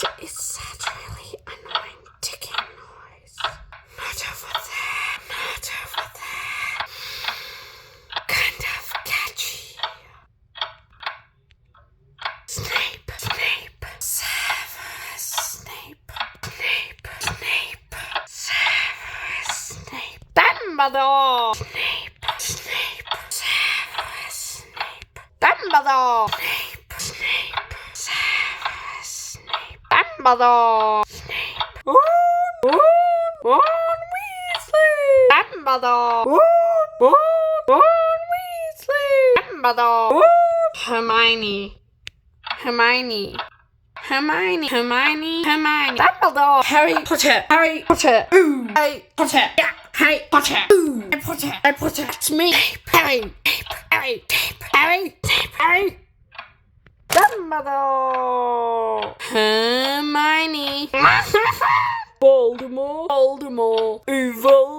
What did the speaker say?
What is that really annoying ticking noise? Not over there, not over there. Kind of catchy. Snape, Snape, Severus Snape, Snape, Snape, Severus Snape, Dumbledore, Snape, Snape, Severus Snape, Dumbledore, Snape, Snape, Severus Snape, Dumbledore, Snape, Ron Weasley, Dumbledore, Ron Weasley, Dumbledore, Hermione. Hermione, Dumbledore, Harry Potter, ooh, Harry Potter, yeah, Harry Potter, ooh, Harry Potter, it's me, Harry, Dumbledore, Hermione, Voldemort, evil